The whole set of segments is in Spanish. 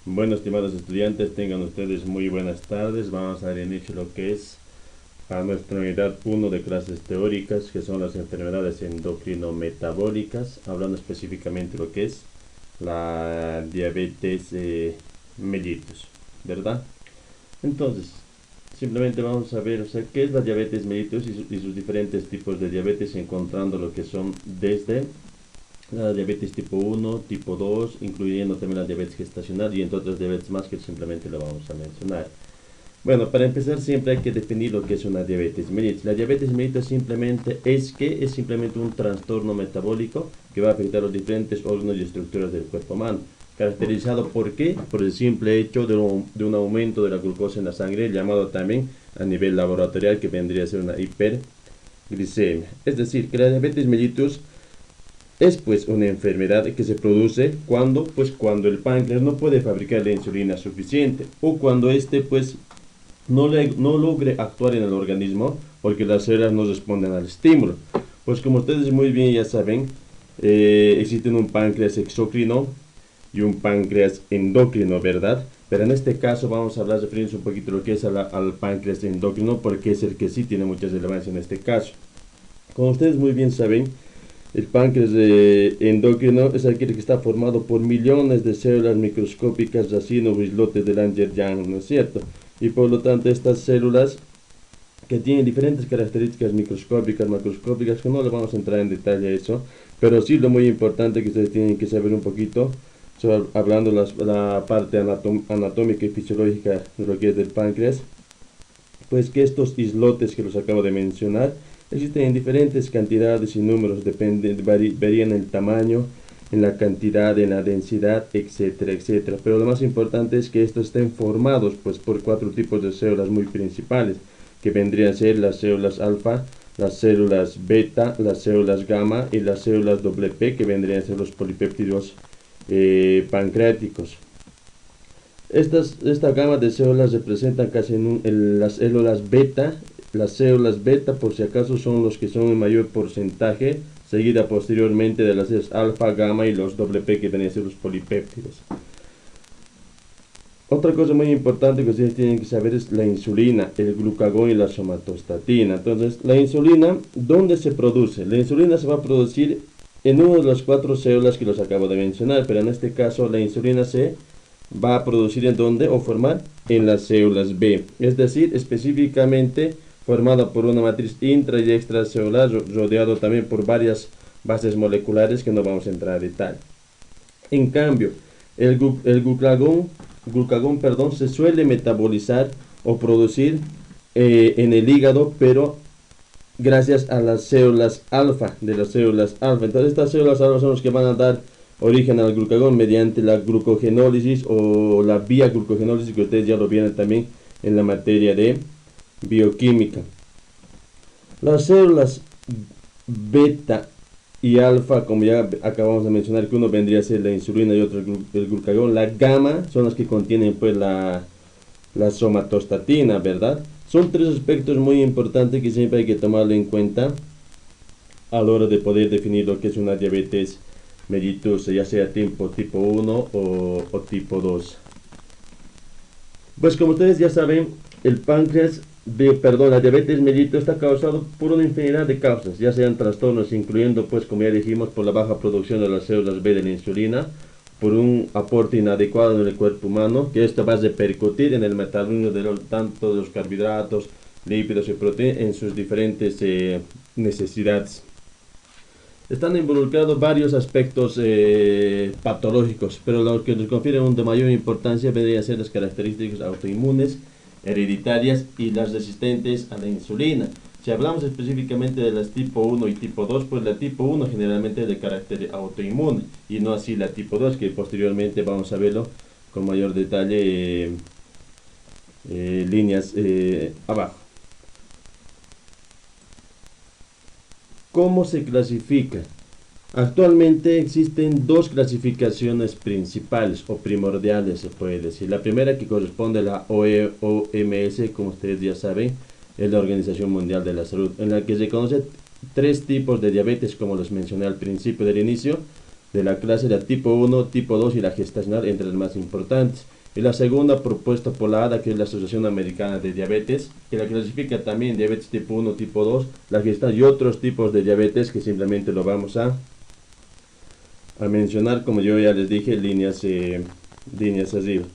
Bueno, estimados estudiantes, tengan ustedes muy buenas tardes. Vamos a dar inicio a lo que es a nuestra unidad 1 de clases teóricas, que son las enfermedades endocrino-metabólicas, hablando específicamente de lo que es la diabetes mellitus, ¿verdad? Entonces, simplemente vamos a ver, o sea, qué es la diabetes mellitus y sus diferentes tipos de diabetes, encontrando lo que son desde la diabetes tipo 1, tipo 2, incluyendo también la diabetes gestacional y entre otras diabetes más que simplemente lo vamos a mencionar. Bueno, para empezar siempre hay que definir lo que es una diabetes mellitus. La diabetes mellitus simplemente es simplemente un trastorno metabólico que va a afectar los diferentes órganos y estructuras del cuerpo humano. Caracterizado por qué? Por el simple hecho de un aumento de la glucosa en la sangre, llamado también a nivel laboratorial que vendría a ser una hiperglicemia. Es decir, que la diabetes mellitus es pues una enfermedad que se produce cuando, cuando el páncreas no puede fabricar la insulina suficiente o cuando este pues no logre actuar en el organismo porque las células no responden al estímulo. Pues como ustedes muy bien ya saben, existen un páncreas exócrino y un páncreas endocrino, ¿verdad? Pero en este caso vamos a hablar, referirnos un poquito a lo que es al páncreas endocrino porque es el que sí tiene mucha relevancia en este caso. Como ustedes muy bien saben, el páncreas endocrino es aquel que está formado por millones de células microscópicas, racimos o islotes de Langerhans, ¿no es cierto? Y por lo tanto estas células que tienen diferentes características microscópicas, macroscópicas, que no le vamos a entrar en detalle a eso, pero sí lo muy importante que ustedes tienen que saber un poquito, hablando la parte anatómica y fisiológica de lo que es del páncreas, pues que estos islotes que los acabo de mencionar existen en diferentes cantidades y números, varían en el tamaño, en la cantidad, en la densidad, etcétera, etcétera. Pero lo más importante es que estos estén formados pues por cuatro tipos de células muy principales, que vendrían a ser las células alfa, las células beta, las células gamma y las células WP, que vendrían a ser los polipéptidos pancreáticos. Esta gama de células representan casi las células beta. Las células beta, por si acaso, son los que son en mayor porcentaje, seguida posteriormente de las células alfa, gamma y los WP, que vienen a ser los polipéptidos. Otra cosa muy importante que ustedes tienen que saber es la insulina, el glucagón y la somatostatina. Entonces, la insulina, ¿dónde se produce? La insulina se va a producir en una de las cuatro células que los acabo de mencionar, pero en este caso la insulina se va a producir en donde o formar en las células B, es decir, específicamente formada por una matriz intra y extracelular rodeado también por varias bases moleculares que no vamos a entrar a detalle. En cambio, el glucagón, perdón, se suele metabolizar o producir en el hígado, pero gracias a las células alfa, de las células alfa. Entonces estas células alfa son las que van a dar origen al glucagón mediante la glucogenólisis o la vía glucogenólisis, que ustedes ya lo vieron también en la materia de bioquímica. Las células beta y alfa, como ya acabamos de mencionar, que uno vendría a ser la insulina y otro el glucagón, la gamma son las que contienen pues la somatostatina, ¿verdad? Son tres aspectos muy importantes que siempre hay que tomarlo en cuenta a la hora de poder definir lo que es una diabetes mellitus, ya sea tipo 1 o tipo 2. Pues como ustedes ya saben, el páncreas, la diabetes mellitus está causado por una infinidad de causas, ya sean trastornos, incluyendo, pues como ya dijimos, por la baja producción de las células B de la insulina, por un aporte inadecuado en el cuerpo humano, que esto va a repercutir en el metabolismo tanto de los carbohidratos, lípidos y proteínas en sus diferentes necesidades. Están involucrados varios aspectos patológicos, pero lo que les confiere de mayor importancia vendría a ser las características autoinmunes, hereditarias y las resistentes a la insulina. Si hablamos específicamente de las tipo 1 y tipo 2, pues la tipo 1 generalmente es de carácter autoinmune y no así la tipo 2, que posteriormente vamos a verlo con mayor detalle líneas abajo. ¿Cómo se clasifica? Actualmente existen dos clasificaciones principales o primordiales, se puede decir. La primera, que corresponde a la OMS, como ustedes ya saben, es la Organización Mundial de la Salud, en la que se conocen tres tipos de diabetes, como los mencioné al principio del inicio de la clase: la tipo 1, tipo 2 y la gestacional, entre las más importantes. y la segunda propuesta por la ADA, que es la Asociación Americana de Diabetes, que la clasifica también diabetes tipo 1, tipo 2, la gestación y otros tipos de diabetes que simplemente lo vamos a mencionar, como yo ya les dije, líneas arriba.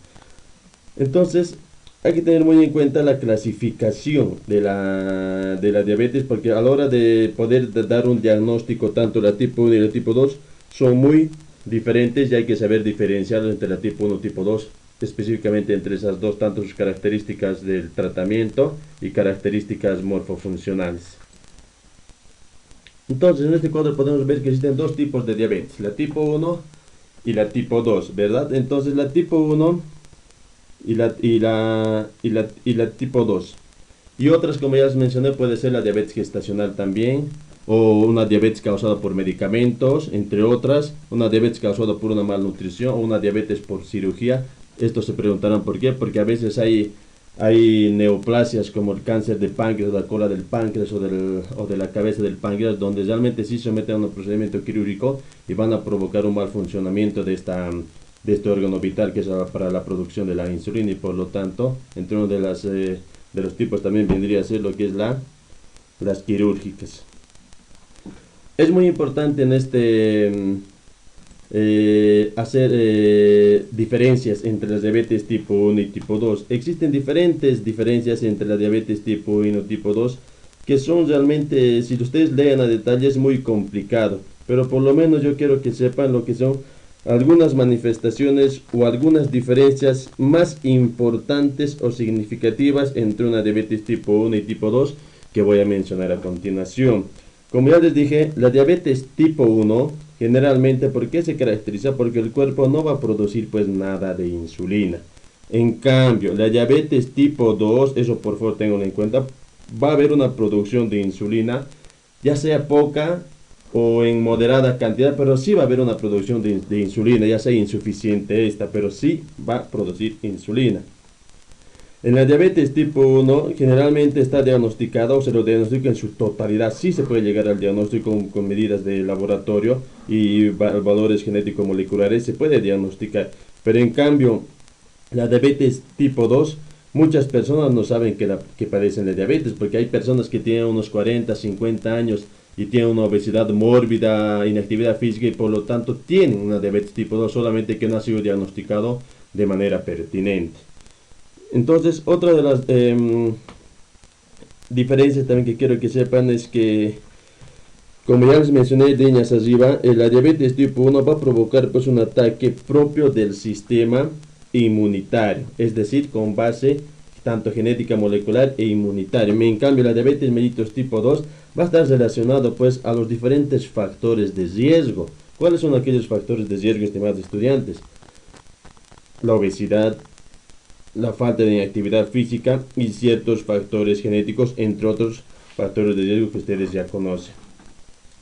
Entonces, hay que tener muy en cuenta la clasificación de la diabetes, porque a la hora de poder dar un diagnóstico, tanto la tipo 1 y la tipo 2 son muy diferentes y hay que saber diferenciar entre la tipo 1 y tipo 2, específicamente entre esas dos, tanto sus características del tratamiento y características morfofuncionales. Entonces, en este cuadro podemos ver que existen dos tipos de diabetes, la tipo 1 y la tipo 2, ¿verdad? Entonces, la tipo 1 y la tipo 2. Y otras, como ya les mencioné, puede ser la diabetes gestacional también, o una diabetes causada por medicamentos, entre otras, una diabetes causada por una malnutrición, o una diabetes por cirugía. Estos se preguntarán por qué, porque a veces hay neoplasias como el cáncer de páncreas, de la cola del páncreas o de la cabeza del páncreas, donde realmente sí se someten a un procedimiento quirúrgico y van a provocar un mal funcionamiento de este órgano vital que es para la producción de la insulina, y por lo tanto, entre uno de los tipos también vendría a ser lo que es las quirúrgicas. Es muy importante en hacer diferencias entre las diabetes tipo 1 y tipo 2. Existen diferentes diferencias entre la diabetes tipo 1 y tipo 2 que son realmente, si ustedes leen a detalle, es muy complicado, pero por lo menos yo quiero que sepan lo que son algunas manifestaciones o algunas diferencias más importantes o significativas entre una diabetes tipo 1 y tipo 2 que voy a mencionar a continuación. Como ya les dije, la diabetes tipo 1 generalmente, ¿por qué se caracteriza? Porque el cuerpo no va a producir pues nada de insulina. En cambio, la diabetes tipo 2, eso por favor tengan en cuenta, va a haber una producción de insulina, ya sea poca o en moderada cantidad, pero sí va a haber una producción de insulina, ya sea insuficiente esta, pero sí va a producir insulina. En la diabetes tipo 1 generalmente está diagnosticada o se lo diagnostica en su totalidad. Sí se puede llegar al diagnóstico con medidas de laboratorio y valores genéticos moleculares, se puede diagnosticar. Pero en cambio, la diabetes tipo 2, muchas personas no saben que padecen de diabetes, porque hay personas que tienen unos 40, 50 años y tienen una obesidad mórbida, inactividad física, y por lo tanto tienen una diabetes tipo 2, solamente que no ha sido diagnosticado de manera pertinente. Entonces, otra de las diferencias también que quiero que sepan es que, como ya les mencioné líneas arriba, la diabetes tipo 1 va a provocar pues un ataque propio del sistema inmunitario, es decir, con base tanto genética molecular e inmunitario. En cambio, la diabetes mellitus tipo 2 va a estar relacionado pues a los diferentes factores de riesgo. ¿Cuáles son aquellos factores de riesgo, estimados estudiantes? La obesidad, la falta de actividad física y ciertos factores genéticos, entre otros factores de riesgo que ustedes ya conocen.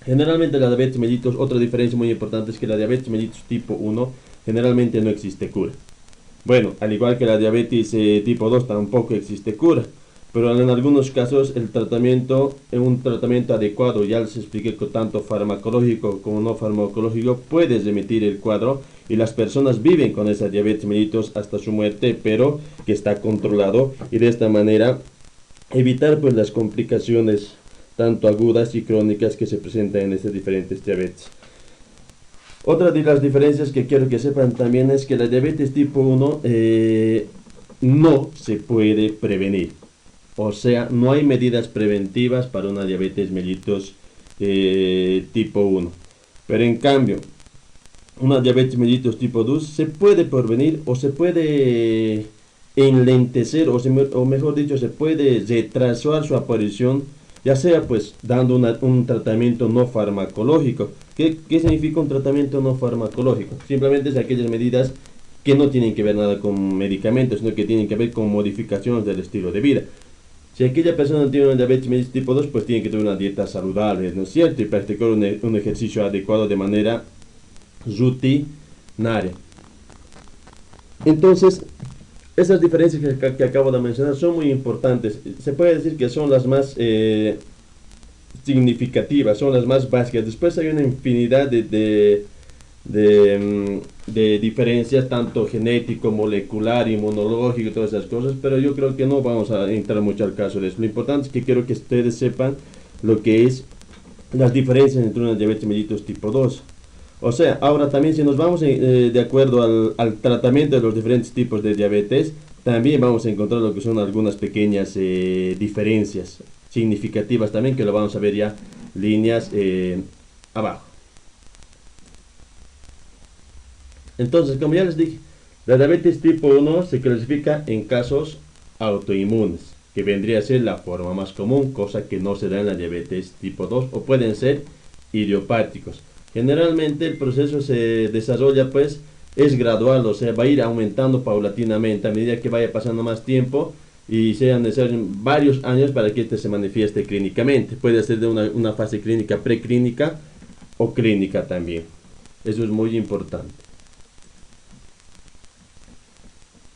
Generalmente la diabetes mellitus, otra diferencia muy importante es que la diabetes mellitus tipo 1 generalmente no existe cura. Bueno, al igual que la diabetes tipo 2 tampoco existe cura, pero en algunos casos el tratamiento, un tratamiento adecuado, ya les expliqué que tanto farmacológico como no farmacológico, puede remitir el cuadro y las personas viven con esa diabetes mellitus hasta su muerte, pero que está controlado, y de esta manera evitar pues las complicaciones tanto agudas y crónicas que se presentan en estas diferentes diabetes. Otra de las diferencias que quiero que sepan también es que la diabetes tipo 1 no se puede prevenir. O sea, no hay medidas preventivas para una diabetes mellitus tipo 1. Pero en cambio, una diabetes mellitus tipo 2 se puede prevenir o se puede enlentecer o mejor dicho, se puede retrasar su aparición, ya sea pues dando un tratamiento no farmacológico. ¿Qué significa un tratamiento no farmacológico? Simplemente es aquellas medidas que no tienen que ver nada con medicamentos, sino que tienen que ver con modificaciones del estilo de vida. Si aquella persona tiene una diabetes mellitus tipo 2, pues tiene que tener una dieta saludable, ¿no es cierto? Y practicar un ejercicio adecuado de manera rutinaria. Entonces, esas diferencias que acabo de mencionar son muy importantes. Se puede decir que son las más significativas, son las más básicas. Después hay una infinidad de de diferencias tanto genético, molecular, inmunológico y todas esas cosas, pero yo creo que no vamos a entrar mucho al caso de eso. Lo importante es que quiero que ustedes sepan lo que es las diferencias entre una diabetes mellitus tipo 2. O sea, ahora también si nos vamos de acuerdo al tratamiento de los diferentes tipos de diabetes, también vamos a encontrar lo que son algunas pequeñas diferencias significativas también, que lo vamos a ver ya líneas abajo. Entonces, como ya les dije, la diabetes tipo 1 se clasifica en casos autoinmunes, que vendría a ser la forma más común, cosa que no se da en la diabetes tipo 2, o pueden ser idiopáticos. Generalmente el proceso se desarrolla pues es gradual, o sea, va a ir aumentando paulatinamente a medida que vaya pasando más tiempo y sean necesarios varios años para que este se manifieste clínicamente. Puede ser de una fase clínica preclínica o clínica también. Eso es muy importante.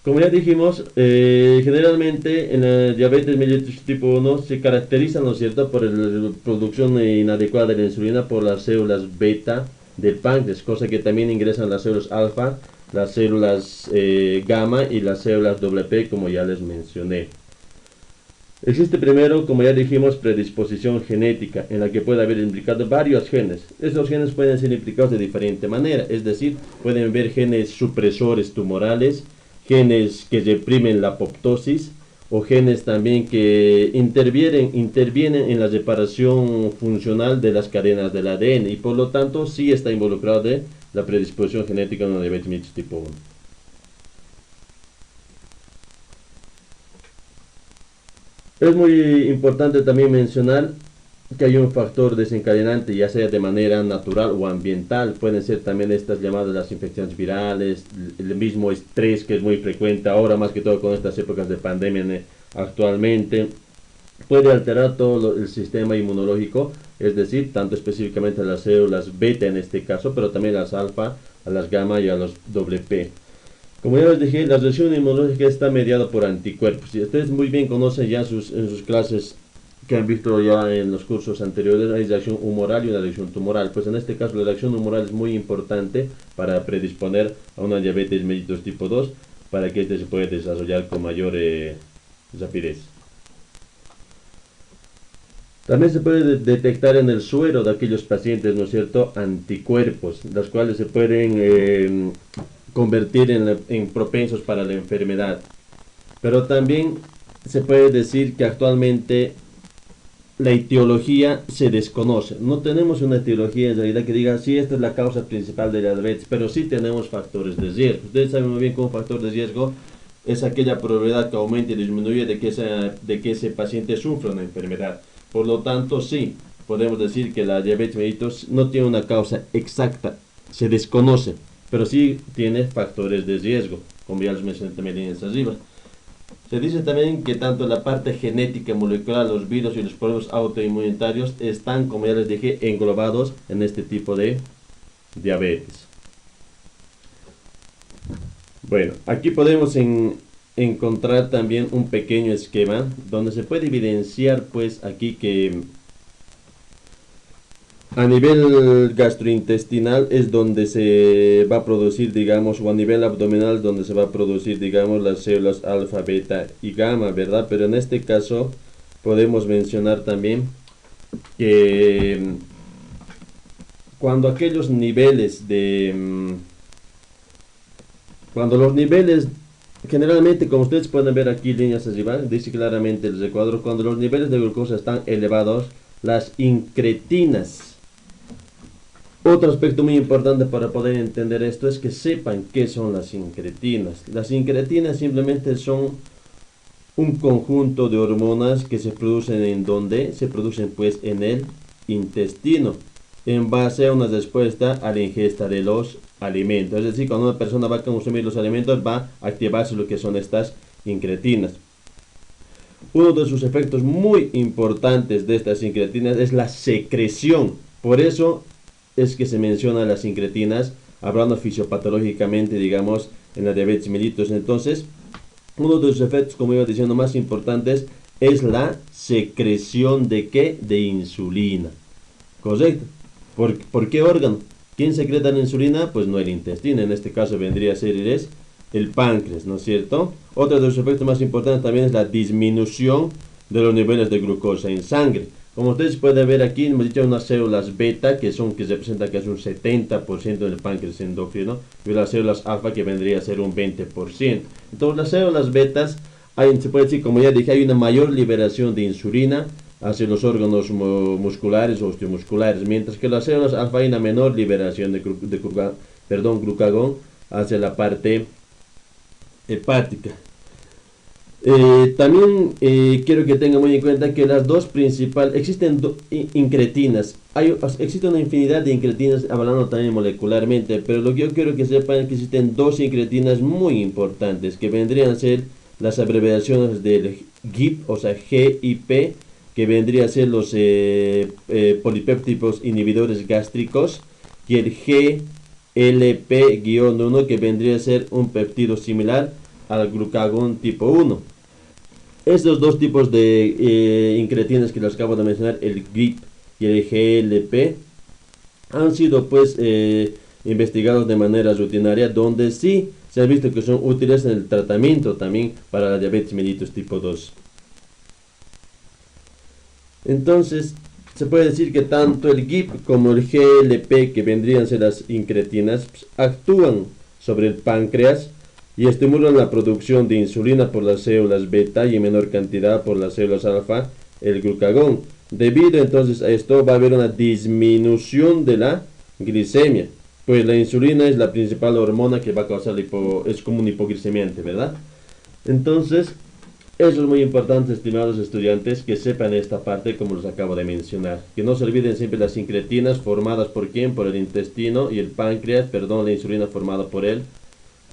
Como ya dijimos, generalmente en la diabetes mellitus tipo 1 se caracteriza, ¿no es cierto?, por la producción inadecuada de la insulina por las células beta del páncreas, cosa que también ingresan las células alfa, las células gamma y las células WP, como ya les mencioné. Existe primero, como ya dijimos, predisposición genética, en la que puede haber implicado varios genes. Estos genes pueden ser implicados de diferente manera, es decir, pueden haber genes supresores tumorales, genes que reprimen la apoptosis o genes también que intervienen en la reparación funcional de las cadenas del ADN y por lo tanto sí está involucrado de la predisposición genética en una diabetes mellitus tipo 1. Es muy importante también mencionar que hay un factor desencadenante, ya sea de manera natural o ambiental. Pueden ser también estas llamadas las infecciones virales, el mismo estrés que es muy frecuente ahora, más que todo con estas épocas de pandemia actualmente. Puede alterar todo el sistema inmunológico, es decir, tanto específicamente a las células beta en este caso, pero también a las alfa, a las gamma y a los WP. Como ya les dije, la reacción inmunológica está mediada por anticuerpos. Y ustedes muy bien conocen ya en sus clases que han visto ya en los cursos anteriores, hay reacción humoral y una reacción tumoral. Pues en este caso la reacción humoral es muy importante para predisponer a una diabetes mellitus tipo 2, para que este se pueda desarrollar con mayor rapidez. También se puede detectar en el suero de aquellos pacientes, ¿no es cierto?, anticuerpos, los cuales se pueden convertir en propensos para la enfermedad. Pero también se puede decir que actualmente la etiología se desconoce. No tenemos una etiología en realidad que diga, sí, esta es la causa principal de la diabetes, pero sí tenemos factores de riesgo. Ustedes saben muy bien que un factor de riesgo es aquella probabilidad que aumenta y disminuye de que ese paciente sufra una enfermedad. Por lo tanto, sí, podemos decir que la diabetes mellitus no tiene una causa exacta, se desconoce, pero sí tiene factores de riesgo, como ya les mencioné también arriba. Se dice también que tanto la parte genética molecular, los virus y los problemas autoinmunitarios están, como ya les dije, englobados en este tipo de diabetes. Bueno, aquí podemos encontrar también un pequeño esquema donde se puede evidenciar pues aquí que a nivel gastrointestinal es donde se va a producir, digamos, o a nivel abdominal donde se va a producir, digamos, las células alfa, beta y gamma, ¿verdad? Pero en este caso podemos mencionar también que cuando aquellos niveles cuando los niveles, generalmente, como ustedes pueden ver aquí, líneas arriba, dice claramente el recuadro, cuando los niveles de glucosa están elevados, las incretinas. Otro aspecto muy importante para poder entender esto es que sepan qué son las incretinas. Las incretinas simplemente son un conjunto de hormonas que se producen en donde se producen pues en el intestino en base a una respuesta a la ingesta de los alimentos. Es decir, cuando una persona va a consumir los alimentos va a activarse lo que son estas incretinas. Uno de sus efectos muy importantes de estas incretinas es la secreción. Por eso es que se menciona las incretinas, hablando fisiopatológicamente, digamos, en la diabetes mellitus. Entonces, uno de sus efectos, como iba diciendo, más importantes es la secreción de ¿qué? De insulina. ¿Correcto? ¿Por qué órgano? ¿Quién secreta la insulina? Pues no el intestino, en este caso vendría a ser el páncreas, ¿no es cierto? Otro de los efectos más importantes también es la disminución de los niveles de glucosa en sangre. Como ustedes pueden ver aquí, hemos dicho unas células beta que representan que es un 70% del páncreas endocrino, y las células alfa que vendría a ser un 20%. Entonces las células betas, se puede decir, como ya dije, hay una mayor liberación de insulina hacia los órganos musculares o osteomusculares, mientras que las células alfa hay una menor liberación de glucagón hacia la parte hepática. También quiero que tengan muy en cuenta que las dos principales, existen incretinas, existe una infinidad de incretinas, hablando también molecularmente, pero lo que yo quiero que sepan es que existen dos incretinas muy importantes, que vendrían a ser las abreviaciones del GIP, o sea GIP, que vendría a ser los polipéptidos inhibidores gástricos, y el GLP-1, que vendría a ser un péptido similar al glucagón tipo 1. Estos dos tipos de incretinas que les acabo de mencionar, el GIP y el GLP, han sido pues investigados de manera rutinaria, donde sí se ha visto que son útiles en el tratamiento también para la diabetes mellitus tipo 2. Entonces, se puede decir que tanto el GIP como el GLP, que vendrían a ser las incretinas, pues, actúan sobre el páncreas y estimulan la producción de insulina por las células beta y en menor cantidad por las células alfa, el glucagón. Debido entonces a esto va a haber una disminución de la glicemia, pues la insulina es la principal hormona que va a causar es como un hipoglicemiante, ¿verdad? Entonces, eso es muy importante, estimados estudiantes, que sepan esta parte como les acabo de mencionar. Que no se olviden siempre las incretinas formadas por ¿quién? Por el intestino y el páncreas, la insulina formada por el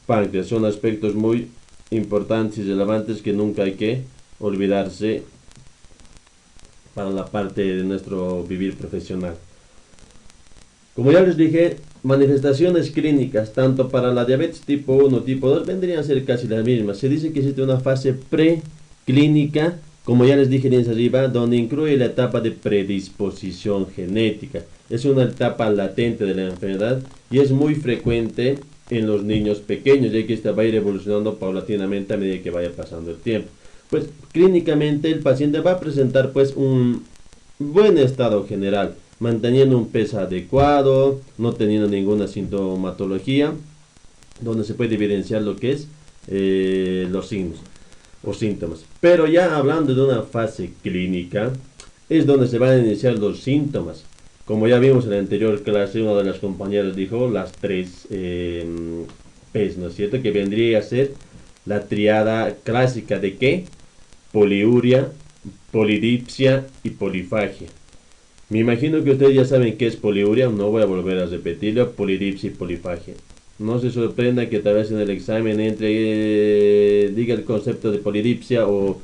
páncreas. Son aspectos muy importantes y relevantes que nunca hay que olvidarse para la parte de nuestro vivir profesional. Como ya les dije, manifestaciones clínicas tanto para la diabetes tipo 1 y tipo 2 vendrían a ser casi las mismas. Se dice que existe una fase preclínica, como ya les dije arriba, donde incluye la etapa de predisposición genética. Es una etapa latente de la enfermedad y es muy frecuente en los niños pequeños, ya que esta va a ir evolucionando paulatinamente a medida que vaya pasando el tiempo. Pues clínicamente el paciente va a presentar pues un buen estado general, manteniendo un peso adecuado, no teniendo ninguna sintomatología, donde se puede evidenciar lo que es los signos o síntomas. Pero ya hablando de una fase clínica, es donde se van a iniciar los síntomas. Como ya vimos en la anterior clase, una de las compañeras dijo las 3 P's, ¿no es cierto? Que vendría a ser la triada clásica de ¿qué? Poliuria, polidipsia y polifagia. Me imagino que ustedes ya saben qué es poliuria, no voy a volver a repetirlo, polidipsia y polifagia. No se sorprenda que tal vez en el examen diga el concepto de polidipsia o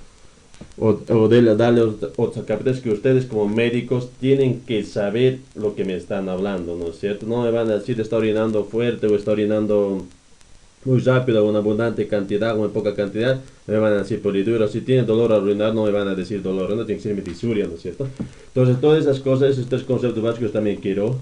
darle otros capítulos que ustedes como médicos tienen que saber lo que me están hablando, ¿no es cierto? No me van a decir está orinando fuerte o está orinando muy rápido, una abundante cantidad o en poca cantidad, me van a decir poliuria. Si tiene dolor al orinar, no me van a decir dolor, no tiene que ser fisuria, ¿no es cierto? Entonces, todas esas cosas, esos 3 conceptos básicos también quiero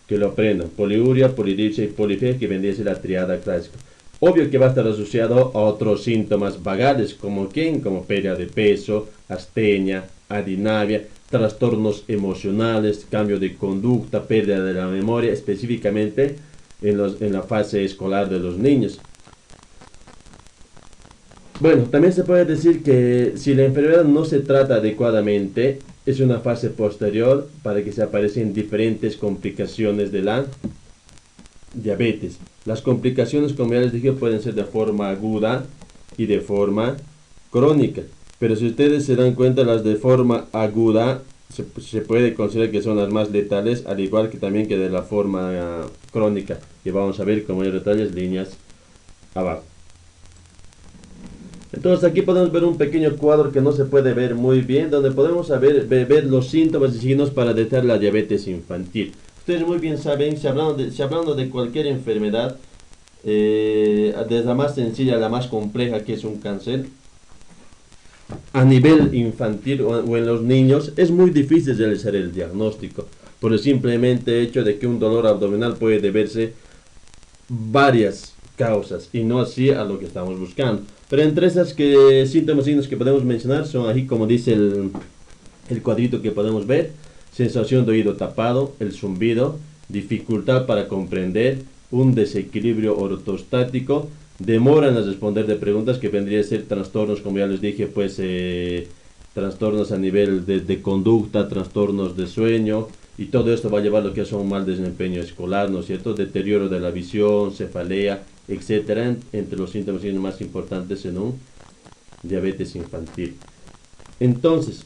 que lo aprendan. Poliuria, polidipsia y polifagia, que vendría a ser la triada clásica. Obvio que va a estar asociado a otros síntomas vagales, como ¿quién? Como pérdida de peso, astenia, adinavia, trastornos emocionales, cambio de conducta, pérdida de la memoria, específicamente en la fase escolar de los niños. Bueno, también se puede decir que si la enfermedad no se trata adecuadamente, es una fase posterior para que se aparecen diferentes complicaciones de la diabetes. Las complicaciones, como ya les dije, pueden ser de forma aguda y de forma crónica. Pero si ustedes se dan cuenta, las de forma aguda se puede considerar que son las más letales, al igual que también que de la forma crónica, que vamos a ver como hay detalles, líneas abajo. Entonces aquí podemos ver un pequeño cuadro que no se puede ver muy bien, donde podemos ver los síntomas y signos para detectar la diabetes infantil. Ustedes muy bien saben, si hablando de cualquier enfermedad, desde la más sencilla a la más compleja, que es un cáncer, a nivel infantil o en los niños, es muy difícil realizar el diagnóstico. por el simplemente hecho de que un dolor abdominal puede deberse varias causas y no así a lo que estamos buscando. Pero entre esas síntomas, signos que podemos mencionar son aquí como dice el cuadrito que podemos ver: sensación de oído tapado, el zumbido, dificultad para comprender, un desequilibrio ortostático, demora en responder de preguntas, que vendría a ser trastornos, como ya les dije, pues trastornos a nivel de conducta, trastornos de sueño, y todo esto va a llevar a lo que es un mal desempeño escolar, ¿no es cierto? Deterioro de la visión, cefalea, etcétera, entre los síntomas más importantes en un diabetes infantil. Entonces,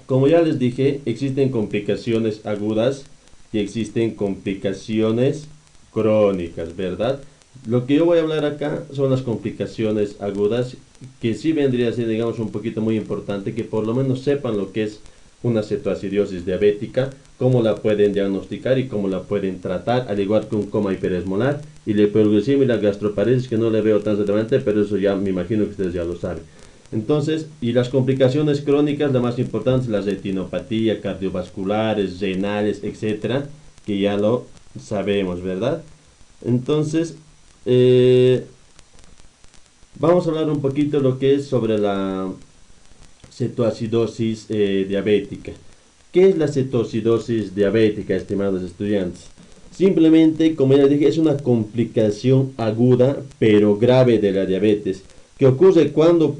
como ya les dije, existen complicaciones agudas y existen complicaciones crónicas, ¿verdad? Lo que yo voy a hablar acá son las complicaciones agudas, que sí vendría a ser, digamos, un poquito muy importante que por lo menos sepan lo que es una cetoacidosis diabética, cómo la pueden diagnosticar y cómo la pueden tratar, al igual que un coma hiperesmolar y la hiperglucemia y la gastroparesis, que no le veo tan relevante, pero eso ya me imagino que ustedes ya lo saben. Entonces, y las complicaciones crónicas, la más importante es la retinopatía, cardiovasculares, renales, etcétera, que ya lo sabemos, ¿verdad? Entonces, vamos a hablar un poquito lo que es sobre la cetoacidosis diabética. ¿Qué es la cetoacidosis diabética, estimados estudiantes? Simplemente, como ya dije, es una complicación aguda pero grave de la diabetes, que ocurre cuando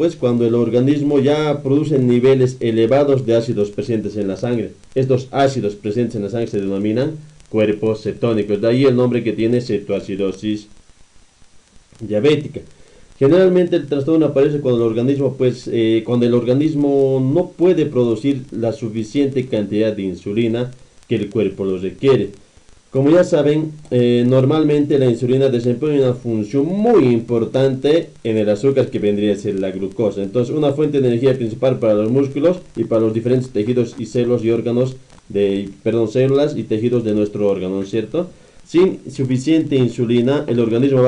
el organismo ya produce niveles elevados de ácidos presentes en la sangre. Estos ácidos presentes en la sangre se denominan cuerpos cetónicos, de ahí el nombre que tiene cetoacidosis diabética. Generalmente el trastorno aparece cuando cuando el organismo no puede producir la suficiente cantidad de insulina que el cuerpo lo requiere. Como ya saben, normalmente la insulina desempeña una función muy importante en el azúcar, que vendría a ser la glucosa. Entonces, una fuente de energía principal para los músculos y para los diferentes tejidos y células y órganos células y tejidos de nuestro órgano, ¿no es cierto? Sin suficiente insulina, el organismo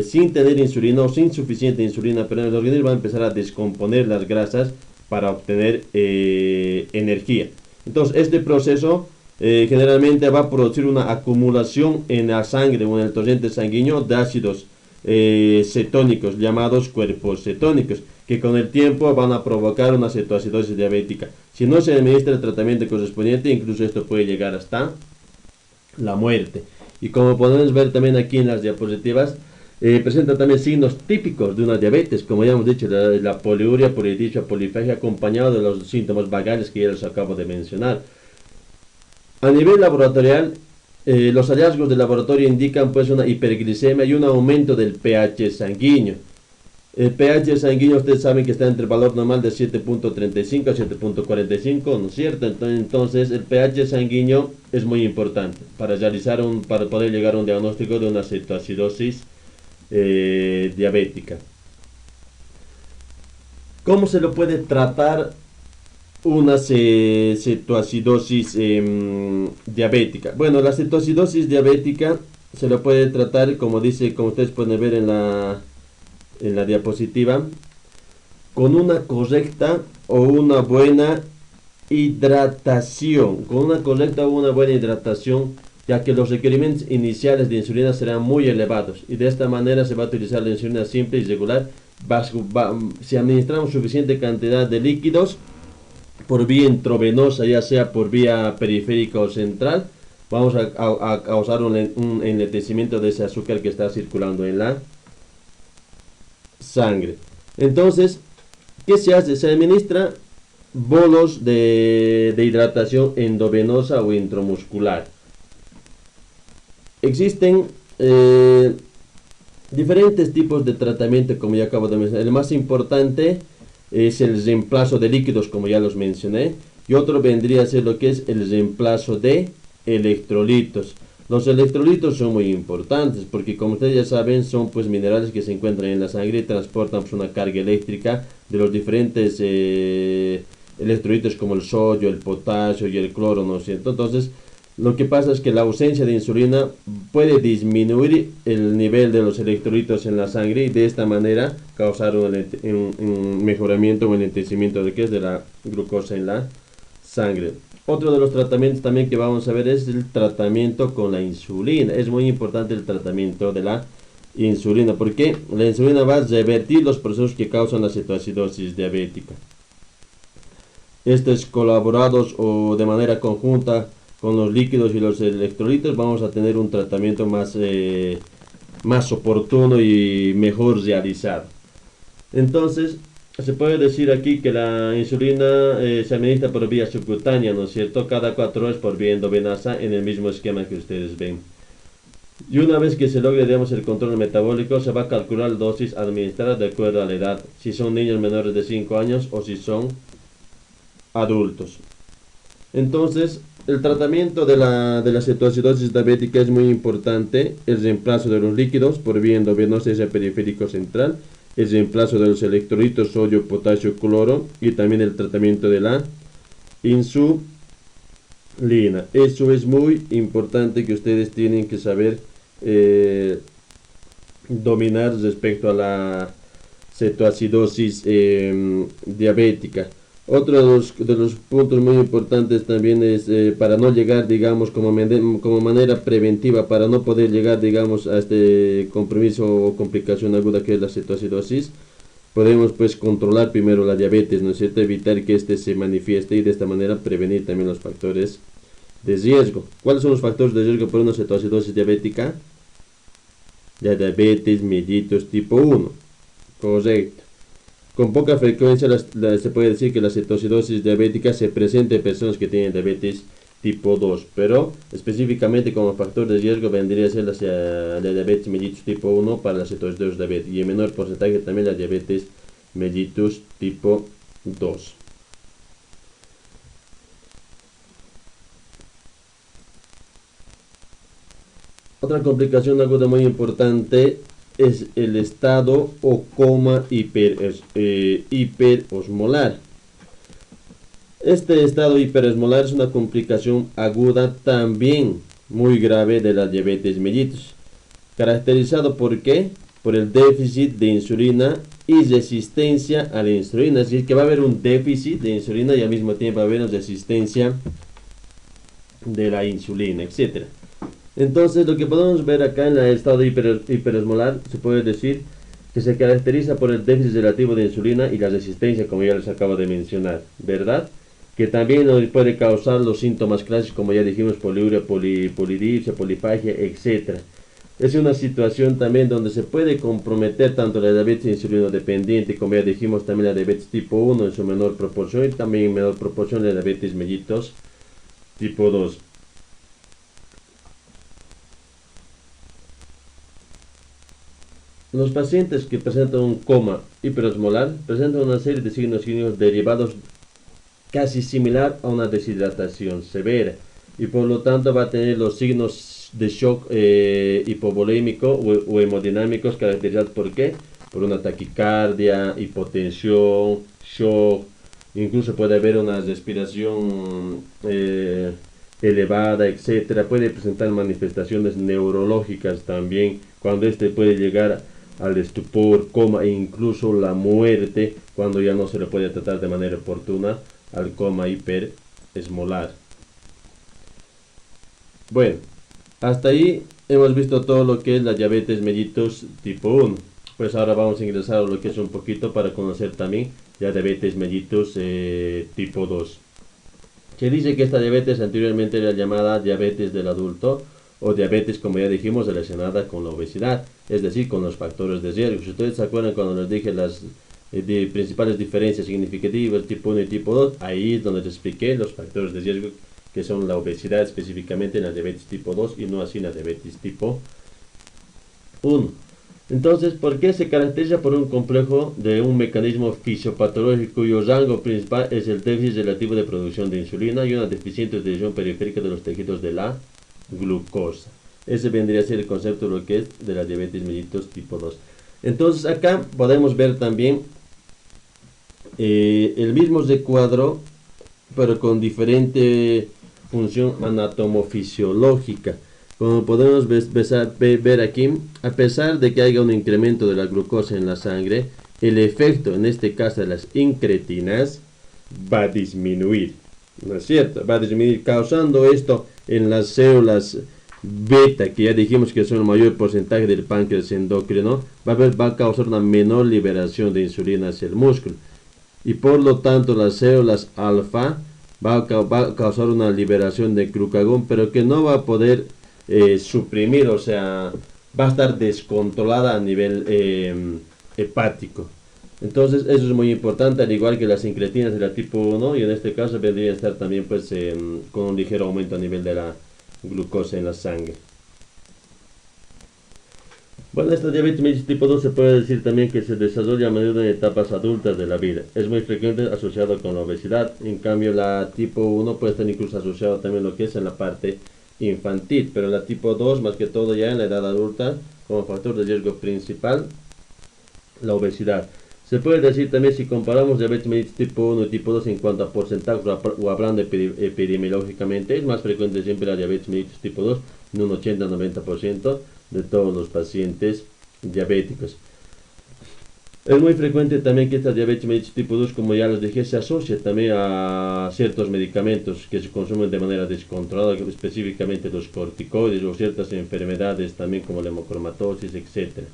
sin tener insulina o sin suficiente insulina, pero el organismo va a empezar a descomponer las grasas para obtener energía. Entonces, este proceso generalmente va a producir una acumulación en la sangre o en el torrente sanguíneo de ácidos cetónicos, llamados cuerpos cetónicos, que con el tiempo van a provocar una cetoacidosis diabética. Si no se administra el tratamiento correspondiente, incluso esto puede llegar hasta la muerte. Y como podemos ver también aquí en las diapositivas, presenta también signos típicos de una diabetes, como ya hemos dicho, la poliuria, polidipsia, polifagia, acompañado de los síntomas vagales que ya les acabo de mencionar. A nivel laboratorial, los hallazgos de laboratorio indican pues una hiperglicemia y un aumento del pH sanguíneo. El pH sanguíneo, ustedes saben que está entre el valor normal de 7.35 a 7.45, ¿no es cierto? Entonces el pH sanguíneo es muy importante para poder llegar a un diagnóstico de una cetoacidosis diabética. ¿Cómo se lo puede tratar una cetoacidosis diabética? Bueno, la cetoacidosis diabética se lo puede tratar, como ustedes pueden ver en la diapositiva, con una correcta o una buena hidratación, ya que los requerimientos iniciales de insulina serán muy elevados, y de esta manera se va a utilizar la insulina simple y regular. Si administramos suficiente cantidad de líquidos por vía intravenosa, ya sea por vía periférica o central, vamos a causar un enlentecimiento de ese azúcar que está circulando en la sangre. Entonces, ¿qué se hace? Se administra bolos de hidratación endovenosa o intramuscular. Existen diferentes tipos de tratamiento, como ya acabo de mencionar. El más importante es el reemplazo de líquidos, como ya los mencioné, y otro vendría a ser lo que es el reemplazo de electrolitos. Los electrolitos son muy importantes porque, como ustedes ya saben, son pues minerales que se encuentran en la sangre y transportan pues una carga eléctrica de los diferentes electrolitos, como el sodio, el potasio y el cloro, ¿no es cierto? Entonces, lo que pasa es que la ausencia de insulina puede disminuir el nivel de los electrolitos en la sangre y de esta manera causar un mejoramiento o enlentecimiento de la glucosa en la sangre. Otro de los tratamientos también que vamos a ver es el tratamiento con la insulina. Es muy importante el tratamiento de la insulina, porque la insulina va a revertir los procesos que causan la cetoacidosis diabética. Estos colaborados o de manera conjunta con los líquidos y los electrolitos, vamos a tener un tratamiento más oportuno y mejor realizado. Entonces, se puede decir aquí que la insulina se administra por vía subcutánea, ¿no es cierto? Cada 4 horas por vía endovenosa en el mismo esquema que ustedes ven. Y una vez que se logre, digamos, el control metabólico, se va a calcular la dosis administrada de acuerdo a la edad, si son niños menores de 5 años o si son adultos. Entonces, el tratamiento de la cetoacidosis diabética es muy importante. El reemplazo de los líquidos por vía endovenosa hacia periférico central, el reemplazo de los electrolitos sodio, potasio, cloro, y también el tratamiento de la insulina. Eso es muy importante que ustedes tienen que saber dominar respecto a la cetoacidosis diabética. Otro de los puntos muy importantes también es para no llegar, digamos, como manera preventiva, para no poder llegar, digamos, a este compromiso o complicación aguda que es la cetoacidosis, podemos pues controlar primero la diabetes, ¿no es cierto? Evitar que este se manifieste y de esta manera prevenir también los factores de riesgo. ¿Cuáles son los factores de riesgo por una cetoacidosis diabética? La diabetes mellitus tipo 1, correcto. Con poca frecuencia se puede decir que la cetoacidosis diabética se presenta en personas que tienen diabetes tipo 2, pero específicamente como factor de riesgo vendría a ser la diabetes mellitus tipo 1 para la cetoacidosis diabética, y en menor porcentaje también la diabetes mellitus tipo 2. Otra complicación aguda muy importante es el estado o coma hiperosmolar. Este estado hiperosmolar es una complicación aguda también muy grave de la diabetes mellitus, caracterizado por ¿qué? Por el déficit de insulina y resistencia a la insulina. Es decir, que va a haber un déficit de insulina y al mismo tiempo va a haber una resistencia de la insulina, etc. Entonces, lo que podemos ver acá en el estado hiperosmolar, se puede decir que se caracteriza por el déficit relativo de insulina y la resistencia, como ya les acabo de mencionar, ¿verdad? Que también nos puede causar los síntomas clásicos, como ya dijimos, poliuria, polidipsia, polifagia, etc. Es una situación también donde se puede comprometer tanto la diabetes insulino dependiente, como ya dijimos, también la diabetes tipo 1 en su menor proporción, y también en menor proporción la diabetes mellitus tipo 2. Los pacientes que presentan un coma hiperosmolar presentan una serie de signos clínicos derivados casi similar a una deshidratación severa, y por lo tanto va a tener los signos de shock hipovolémico o hemodinámicos caracterizados por ¿qué? Por una taquicardia, hipotensión, shock, incluso puede haber una respiración elevada, etcétera. Puede presentar manifestaciones neurológicas también, cuando este puede llegar al estupor, coma e incluso la muerte, cuando ya no se le puede tratar de manera oportuna al coma hiperesmolar. Bueno, hasta ahí hemos visto todo lo que es la diabetes mellitus tipo 1. Pues ahora vamos a ingresar a lo que es un poquito para conocer también la diabetes mellitus tipo 2. Se dice que esta diabetes anteriormente era llamada diabetes del adulto, o diabetes, como ya dijimos, relacionada con la obesidad, es decir, con los factores de riesgo. Si ustedes se acuerdan cuando les dije las principales diferencias significativas tipo 1 y tipo 2, ahí es donde les expliqué los factores de riesgo, que son la obesidad específicamente en la diabetes tipo 2 y no así en la diabetes tipo 1. Entonces, ¿por qué se caracteriza por un complejo de un mecanismo fisiopatológico cuyo rango principal es el déficit relativo de producción de insulina y una deficiente utilización periférica de los tejidos de la glucosa? Ese vendría a ser el concepto de lo que es de la diabetes mellitus tipo 2. Entonces, acá podemos ver también el mismo recuadro, pero con diferente función anatomofisiológica. Como podemos ver aquí, a pesar de que haya un incremento de la glucosa en la sangre, el efecto, en este caso de las incretinas, va a disminuir. ¿no es cierto? Va a disminuir, causando esto en las células beta, que ya dijimos que son el mayor porcentaje del páncreas endocrino, va a causar una menor liberación de insulina hacia el músculo. Y por lo tanto las células alfa va a causar una liberación de glucagón, pero que no va a poder suprimir, o sea, va a estar descontrolada a nivel hepático. Entonces eso es muy importante, al igual que las incretinas de la tipo 1, y en este caso vendría a estar también pues con un ligero aumento a nivel de la glucosa en la sangre. Bueno, esta diabetes mellitus tipo 2 se puede decir también que se desarrolla a menudo en etapas adultas de la vida. Es muy frecuente asociado con la obesidad. En cambio, la tipo 1 puede estar incluso asociado también lo que es en la parte infantil. Pero la tipo 2, más que todo ya en la edad adulta, como factor de riesgo principal, la obesidad. Se puede decir también, si comparamos diabetes mellitus tipo 1 y tipo 2 en cuanto a porcentaje o hablando epidemiológicamente, es más frecuente siempre la diabetes mellitus tipo 2 en un 80-90% de todos los pacientes diabéticos. Es muy frecuente también que esta diabetes mellitus tipo 2, como ya les dije, se asocia también a ciertos medicamentos que se consumen de manera descontrolada, específicamente los corticoides o ciertas enfermedades también como la hemocromatosis, etc.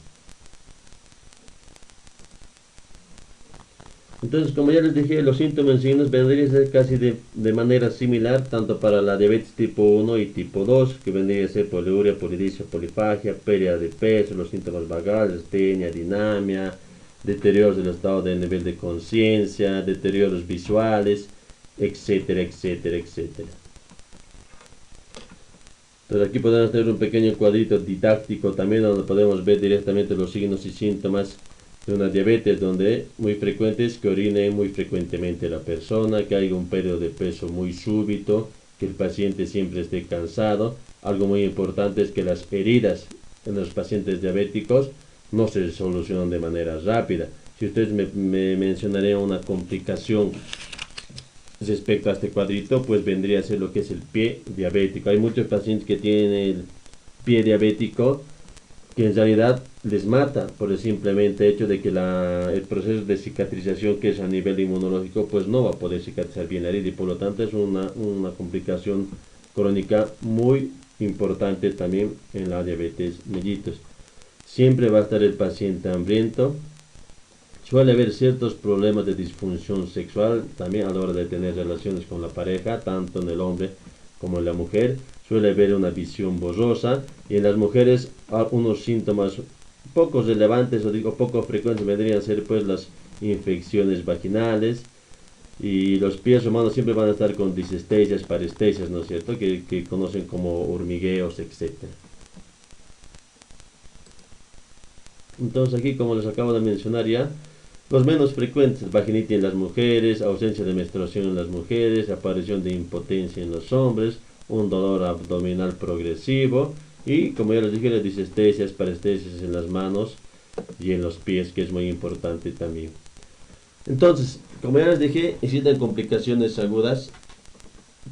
Entonces, como ya les dije, los síntomas en sí vendrían a ser casi de manera similar, tanto para la diabetes tipo 1 y tipo 2, que vendría a ser poliuria, polidipsia, polifagia, pérdida de peso, los síntomas vagales, astenia, dinamia, deterioros del estado del nivel de conciencia, deterioros visuales, etcétera, etcétera, etcétera. Entonces aquí podemos tener un pequeño cuadrito didáctico también donde podemos ver directamente los signos y síntomas de una diabetes, donde muy frecuente es que orine muy frecuentemente la persona, que haya un periodo de peso muy súbito, que el paciente siempre esté cansado. Algo muy importante es que las heridas en los pacientes diabéticos no se solucionan de manera rápida. Si ustedes me mencionarían una complicación respecto a este cuadrito, pues vendría a ser lo que es el pie diabético. Hay muchos pacientes que tienen el pie diabético que en realidad les mata por el simplemente hecho de que el proceso de cicatrización, que es a nivel inmunológico, pues no va a poder cicatrizar bien la herida, y por lo tanto es una complicación crónica muy importante también en la diabetes mellitus. Siempre va a estar el paciente hambriento. Suele haber ciertos problemas de disfunción sexual también a la hora de tener relaciones con la pareja, tanto en el hombre como en la mujer. Suele haber una visión borrosa, y en las mujeres unos síntomas poco relevantes o digo poco frecuentes vendrían a ser pues las infecciones vaginales, y los pies o manos siempre van a estar con disestesias, parestesias, ¿no es cierto?, que conocen como hormigueos, etc. Entonces aquí, como les acabo de mencionar ya, los menos frecuentes: vaginitis en las mujeres, ausencia de menstruación en las mujeres, aparición de impotencia en los hombres, un dolor abdominal progresivo, y como ya les dije, las disestesias, parestesias en las manos y en los pies, que es muy importante también. Entonces, como ya les dije, existen complicaciones agudas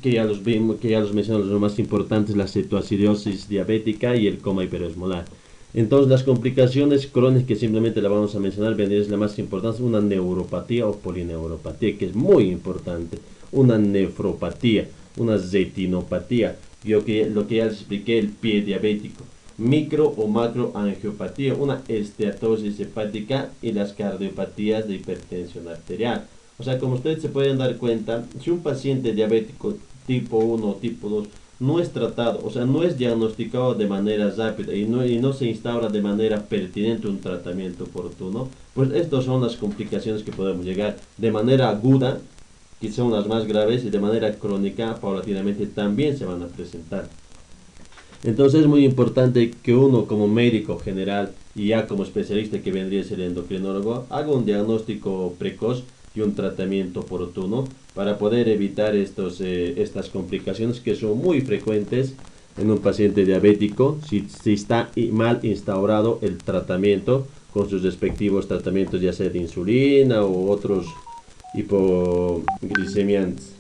que ya los vimos, que ya los mencionamos, lo más importante es la cetoacidosis diabética y el coma hiperesmolar. Entonces, las complicaciones crónicas que simplemente la vamos a mencionar, es la más importante: una neuropatía o polineuropatía, que es muy importante, una nefropatía, una retinopatía, lo que ya les expliqué, el pie diabético, micro o macroangiopatía, una esteatosis hepática, y las cardiopatías de hipertensión arterial. O sea, como ustedes se pueden dar cuenta, si un paciente diabético tipo 1 o tipo 2 no es tratado, o sea, no es diagnosticado de manera rápida y no se instaura de manera pertinente un tratamiento oportuno, pues estas son las complicaciones que podemos llegar de manera aguda, que son las más graves, y de manera crónica, paulatinamente también se van a presentar. Entonces es muy importante que uno, como médico general y ya como especialista, que vendría a ser endocrinólogo, haga un diagnóstico precoz y un tratamiento oportuno para poder evitar estas complicaciones que son muy frecuentes en un paciente diabético si está mal instaurado el tratamiento con sus respectivos tratamientos, ya sea de insulina o otros hipoglicemiantes.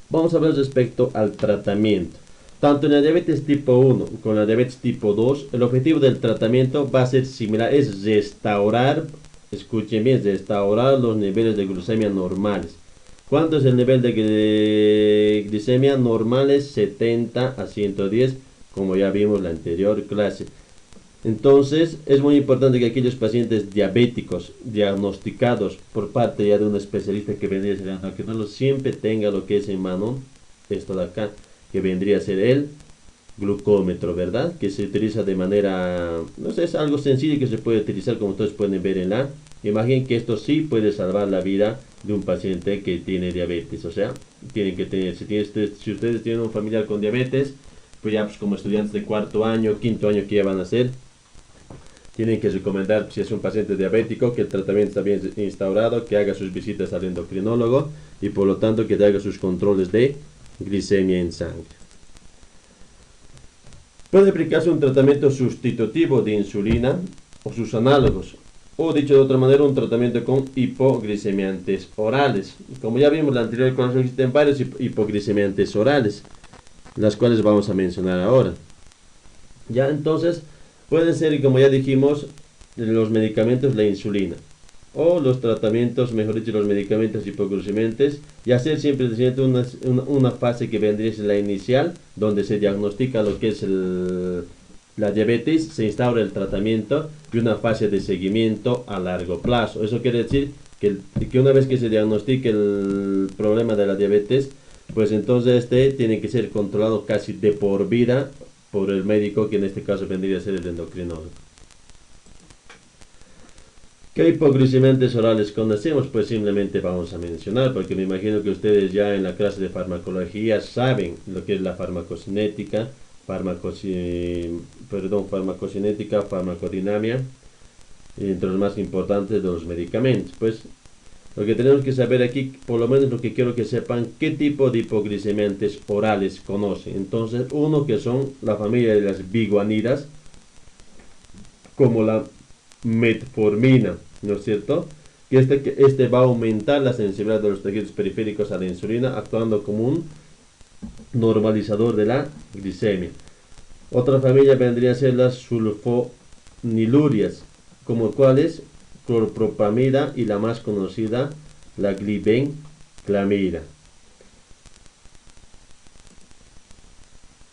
Vamos a hablar respecto al tratamiento. Tanto en la diabetes tipo 1 como en la diabetes tipo 2, el objetivo del tratamiento va a ser similar: es restaurar escuchen bien, restaurar los niveles de glucemia normales. ¿Cuánto es el nivel de glicemia normales? 70 a 110, como ya vimos en la anterior clase. Entonces, es muy importante que aquellos pacientes diabéticos diagnosticados por parte ya de un especialista que vendría a ser endocrinólogo siempre tenga lo que es en mano, esto de acá, que vendría a ser el glucómetro, ¿verdad? Que se utiliza de manera, no sé, es algo sencillo que se puede utilizar como ustedes pueden ver en la imagen, que esto sí puede salvar la vida de un paciente que tiene diabetes. O sea, tienen que tener, si ustedes tienen un familiar con diabetes, pues ya pues como estudiantes de cuarto año, quinto año que ya van a hacer, tienen que recomendar, si es un paciente diabético, que el tratamiento está bien instaurado, que haga sus visitas al endocrinólogo y por lo tanto que haga sus controles de glicemia en sangre. Puede aplicarse un tratamiento sustitutivo de insulina o sus análogos, o dicho de otra manera, un tratamiento con hipoglicemiantes orales. Como ya vimos en la anterior clase, existen varios hipoglicemiantes orales, las cuales vamos a mencionar ahora. Ya entonces, pueden ser, como ya dijimos, los medicamentos, la insulina, o los tratamientos, mejor dicho, los medicamentos hipoglucemiantes, y hacer siempre una fase que vendría a ser la inicial, donde se diagnostica lo que es la diabetes, se instaura el tratamiento y una fase de seguimiento a largo plazo. Eso quiere decir que una vez que se diagnostique el problema de la diabetes, pues entonces este tiene que ser controlado casi de por vida por el médico, que en este caso vendría a ser el endocrinólogo. ¿Qué hipoglicemiantes orales conocemos? Pues simplemente vamos a mencionar, porque me imagino que ustedes ya en la clase de farmacología saben lo que es la farmacocinética, farmacodinamia, entre los más importantes de los medicamentos. Pues lo que tenemos que saber aquí, por lo menos lo que quiero que sepan, qué tipo de hipoglicemiantes orales conocen. Entonces, uno que son la familia de las biguanidas, como la metformina, ¿no es cierto? Que este va a aumentar la sensibilidad de los tejidos periféricos a la insulina, actuando como un normalizador de la glicemia. Otra familia vendría a ser las sulfonilurias, como cuáles, clorpropamida y la más conocida, la glibenclamida.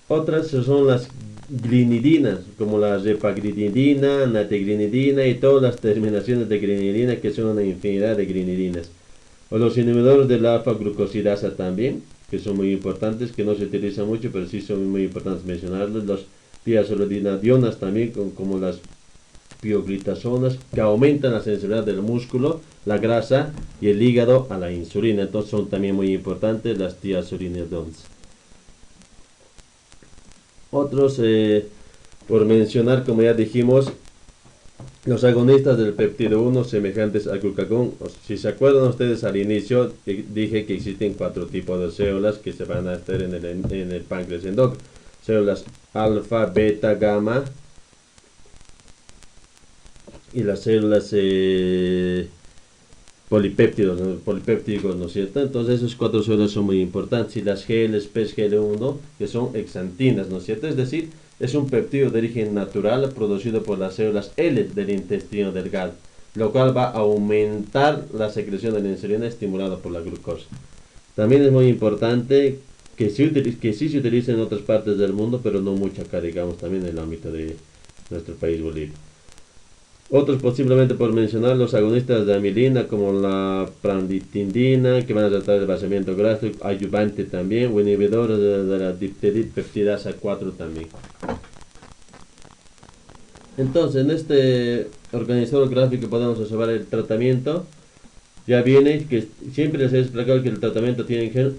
Otras son las glinidinas, como la repaglinidina, nateglinidina y todas las terminaciones de glinidina, que son una infinidad de glinidinas. O los inhibidores de la alfa-glucosidasa también, que son muy importantes, que no se utilizan mucho, pero sí son muy importantes mencionarlos. Los tiazolidinadionas también, como las pioglitazonas, que aumentan la sensibilidad del músculo, la grasa y el hígado a la insulina. Entonces son también muy importantes las tiazolidinadonas. Otros, por mencionar, como ya dijimos, los agonistas del péptido 1 semejantes al glucagón. Si se acuerdan ustedes al inicio, dije que existen 4 tipos de células que se van a estar en el páncreas endocrino. Células alfa, beta, gamma y las células polipéptidos, ¿no es cierto? Entonces esas 4 células son muy importantes. Y las GLP, GL1, que son hexantinas, ¿no es cierto? Es decir, es un péptido de origen natural producido por las células L del intestino delgado, lo cual va a aumentar la secreción de la insulina estimulada por la glucosa. También es muy importante que sí se utiliza en otras partes del mundo, pero no mucho acá, digamos, también en el ámbito de nuestro país, Bolivia. Otros, posiblemente por mencionar, los agonistas de amilina, como la pranitidina, que van a tratar de vaciamiento gástrico, ayudante también, o inhibidores de la dipeptidasa 4 también. Entonces, en este organizador gráfico podemos observar el tratamiento. Ya viene que siempre les he explicado que el tratamiento tiene que ser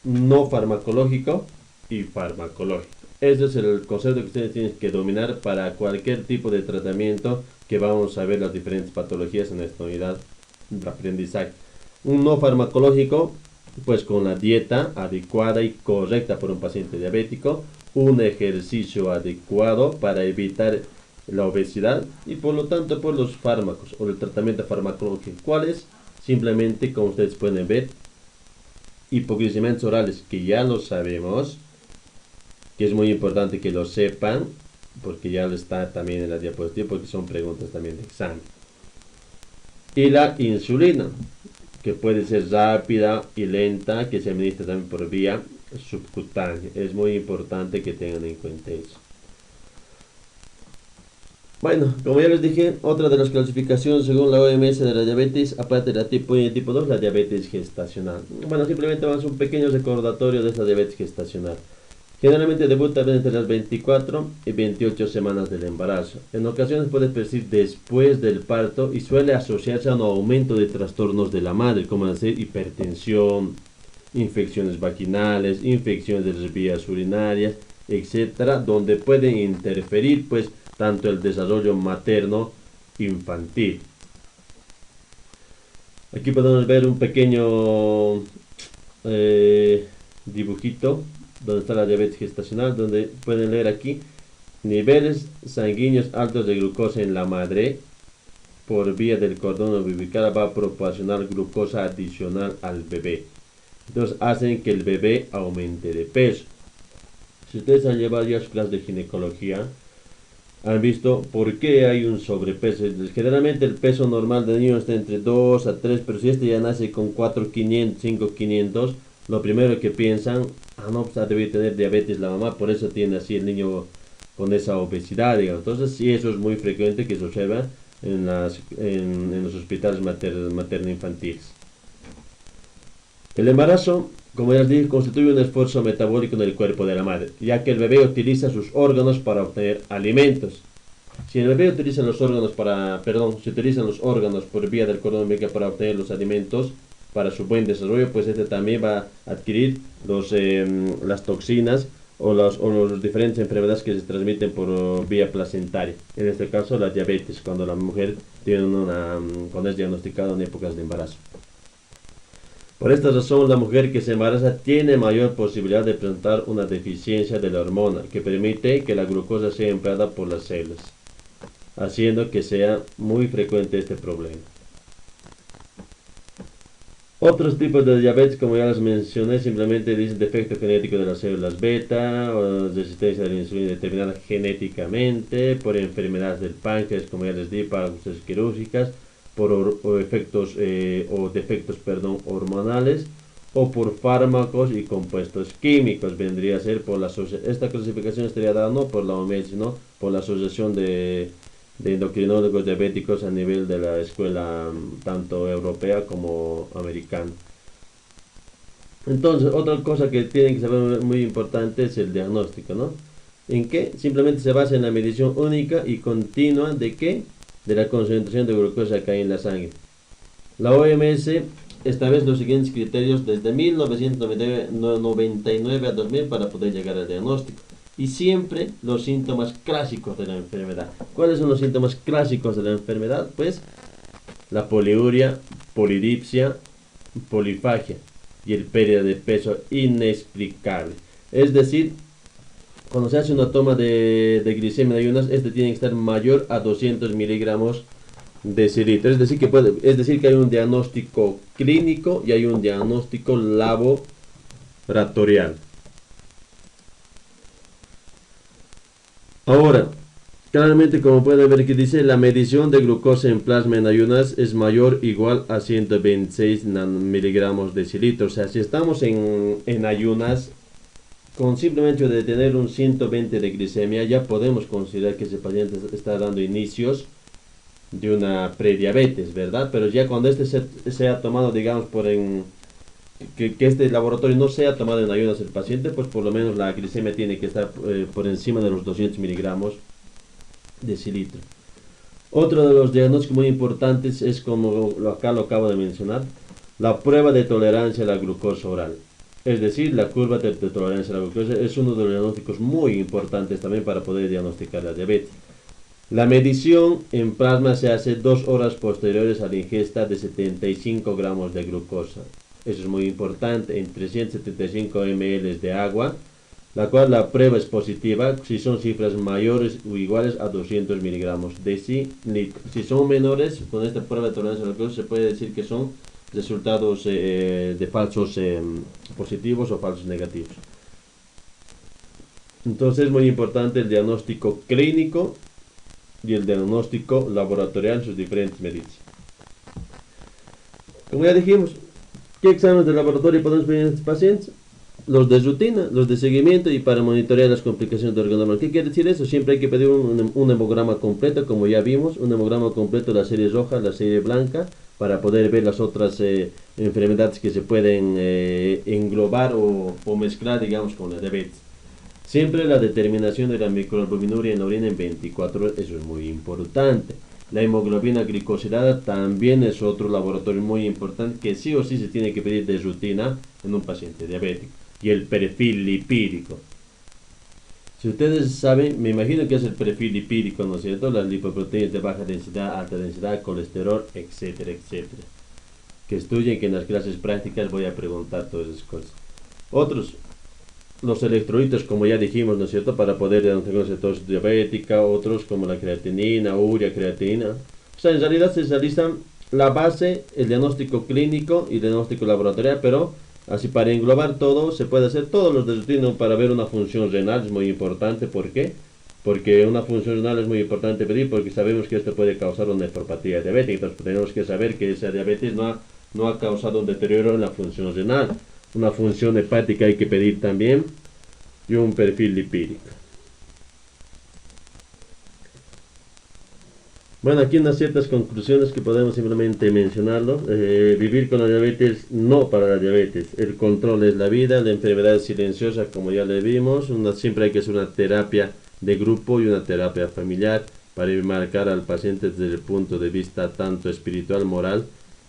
no farmacológico y farmacológico. Ese es el concepto que ustedes tienen que dominar para cualquier tipo de tratamiento que vamos a ver las diferentes patologías en esta unidad de aprendizaje. Un no farmacológico, pues con la dieta adecuada y correcta por un paciente diabético, un ejercicio adecuado para evitar la obesidad y por lo tanto por los fármacos o el tratamiento farmacológico. ¿Cuáles? Simplemente, como ustedes pueden ver, hipoglicemiantes orales, que ya lo sabemos, que es muy importante que lo sepan, porque ya está también en la diapositiva, porque son preguntas también de examen. y la insulina, que puede ser rápida y lenta, que se administra también por vía subcutánea. Es muy importante que tengan en cuenta eso. Bueno, como ya les dije, otra de las clasificaciones según la OMS de la diabetes, aparte de la tipo 1 y tipo 2, la diabetes gestacional. Bueno, simplemente vamos a un pequeño recordatorio de esta diabetes gestacional. Generalmente debuta entre las 24 y 28 semanas del embarazo. En ocasiones puede persistir después del parto y suele asociarse a un aumento de trastornos de la madre, como ser hipertensión, infecciones vaginales, infecciones de las vías urinarias, etcétera, donde pueden interferir pues tanto el desarrollo materno infantil. Aquí podemos ver un pequeño dibujito donde está la diabetes gestacional, donde pueden leer aquí niveles sanguíneos altos de glucosa en la madre por vía del cordón umbilical va a proporcionar glucosa adicional al bebé. Entonces hacen que el bebé aumente de peso. Si ustedes han llevado ya su clase de ginecología, han visto por qué hay un sobrepeso. Generalmente el peso normal del niño está entre 2 a 3, pero si este ya nace con 4,500, 5,500, lo primero que piensan, no, pues debe tener diabetes la mamá, por eso tiene así el niño con esa obesidad, digamos. Entonces sí, eso es muy frecuente que se observa en los hospitales materno-infantiles. El embarazo, como ya les dije, constituye un esfuerzo metabólico en el cuerpo de la madre, ya que el bebé utiliza sus órganos para obtener alimentos. Si el bebé utiliza los órganos se utilizan los órganos por vía del cordón umbilical para obtener los alimentos para su buen desarrollo, pues este también va a adquirir las toxinas o las diferentes enfermedades que se transmiten por vía placentaria. En este caso, la diabetes, cuando la mujer tiene cuando es diagnosticada en épocas de embarazo. Por esta razón, la mujer que se embaraza tiene mayor posibilidad de presentar una deficiencia de la hormona que permite que la glucosa sea empleada por las células, haciendo que sea muy frecuente este problema. Otros tipos de diabetes, como ya les mencioné, simplemente dicen defecto genético de las células beta o resistencia a la insulina determinada genéticamente por enfermedades del páncreas, como ya les di, parálisis quirúrgicas, por defectos hormonales o por fármacos y compuestos químicos. Vendría a ser por esta clasificación estaría dada no por la OMS, sino por la Asociación de endocrinólogos diabéticos a nivel de la escuela tanto europea como americana. Entonces, otra cosa que tienen que saber muy importante es el diagnóstico, ¿no? ¿En qué? Simplemente se basa en la medición única y continua de qué? De la concentración de glucosa que hay en la sangre. La OMS establece los siguientes criterios desde 1999 a 2000 para poder llegar al diagnóstico. Y siempre los síntomas clásicos de la enfermedad. ¿Cuáles son los síntomas clásicos de la enfermedad? Pues la poliuria, polidipsia, polifagia y el pérdida de peso inexplicable. Es decir, cuando se hace una toma de glicemia en ayunas, este tiene que estar mayor a 200 miligramos decilitro. Es decir, que hay un diagnóstico clínico y hay un diagnóstico laboratorial. Ahora, claramente como pueden ver que dice la medición de glucosa en plasma en ayunas es mayor o igual a 126 miligramos decilitro. O sea, si estamos en ayunas, con simplemente de tener un 120 de glicemia ya podemos considerar que ese paciente está dando inicios de una prediabetes, ¿verdad? Pero ya cuando este sea tomado, digamos, que este laboratorio no sea tomado en ayunas el paciente, pues por lo menos la glicemia tiene que estar por encima de los 200 miligramos decilitro. Otro de los diagnósticos muy importantes es, como acá lo acabo de mencionar, la prueba de tolerancia a la glucosa oral. Es decir, la curva de tolerancia a la glucosa es uno de los diagnósticos muy importantes también para poder diagnosticar la diabetes. La medición en plasma se hace 2 horas posteriores a la ingesta de 75 gramos de glucosa. Eso es muy importante, en 375 ml de agua, la cual la prueba es positiva si son cifras mayores o iguales a 200 miligramos decilitro. Si son menores, con esta prueba de tolerancia a la glucosa se puede decir que son resultados de falsos positivos o falsos negativos. Entonces es muy importante el diagnóstico clínico y el diagnóstico laboratorial en sus diferentes medidas. Como ya dijimos, ¿qué exámenes de laboratorio podemos pedir a estos pacientes? Los de rutina, los de seguimiento y para monitorear las complicaciones de organoma. ¿Qué quiere decir eso? Siempre hay que pedir un hemograma completo, como ya vimos, un hemograma completo de la serie roja, la serie blanca, para poder ver las otras enfermedades que se pueden englobar o mezclar, digamos, con la diabetes. Siempre la determinación de la microalbuminuria en la orina en 24 horas, eso es muy importante. La hemoglobina glicosilada también es otro laboratorio muy importante que sí o sí se tiene que pedir de rutina en un paciente diabético. Y el perfil lipídico. Si ustedes saben, me imagino que es el perfil lipídico, ¿no es cierto? Las lipoproteínas de baja densidad, alta densidad, colesterol, etcétera, etcétera. Que estudien, que en las clases prácticas voy a preguntar todas esas cosas. Otros, los electrolitos, como ya dijimos, ¿no es cierto? Para poder diagnosticar cetosis diabética, otros como la creatinina, urea, creatinina. O sea, en realidad se realizan la base, el diagnóstico clínico y el diagnóstico laboratorial, pero así para englobar todo, se puede hacer todos los de rutina para ver una función renal, es muy importante. ¿Por qué? Porque una función renal es muy importante pedir porque sabemos que esto puede causar una nefropatía diabética. Entonces tenemos que saber que esa diabetes no ha causado un deterioro en la función renal. Una función hepática hay que pedir también y un perfil lipídico. Bueno, aquí unas ciertas conclusiones que podemos simplemente mencionarlo. Vivir con la diabetes, no para la diabetes. El control es la vida, la enfermedad es silenciosa, como ya le vimos. Siempre hay que hacer una terapia de grupo y una terapia familiar para marcar al paciente desde el punto de vista tanto espiritual, moral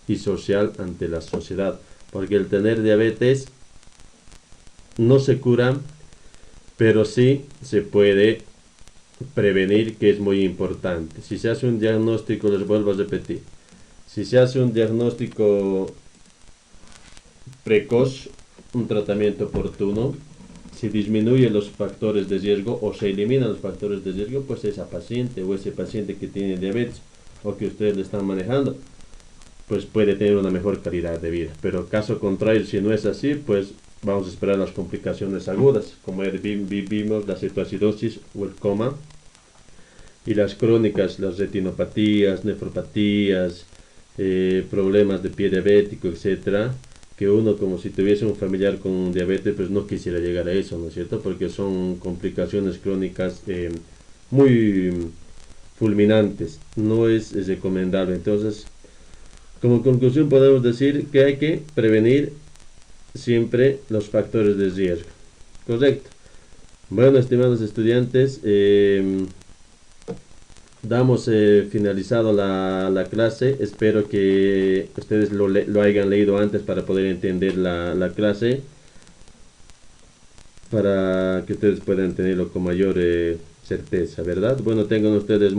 y social ante la sociedad. Porque el tener diabetes no se cura, pero sí se puede prevenir, que es muy importante. Si se hace un diagnóstico, les vuelvo a repetir, si se hace un diagnóstico precoz, un tratamiento oportuno, si disminuye los factores de riesgo o se eliminan los factores de riesgo, pues esa paciente o ese paciente que tiene diabetes o que ustedes le están manejando, pues puede tener una mejor calidad de vida. Pero caso contrario, si no es así, pues vamos a esperar las complicaciones agudas, como vimos la cetoacidosis o el coma, y las crónicas, las retinopatías, nefropatías, problemas de pie diabético, etcétera, que uno, como si tuviese un familiar con diabetes, pues no quisiera llegar a eso, ¿no es cierto? Porque son complicaciones crónicas muy fulminantes, no es recomendable. Entonces, como conclusión podemos decir que hay que prevenir siempre los factores de riesgo. Correcto. Bueno, estimados estudiantes, damos finalizado la clase. Espero que ustedes lo hayan leído antes para poder entender la clase, para que ustedes puedan tenerlo con mayor certeza, ¿verdad? Bueno, tengan ustedes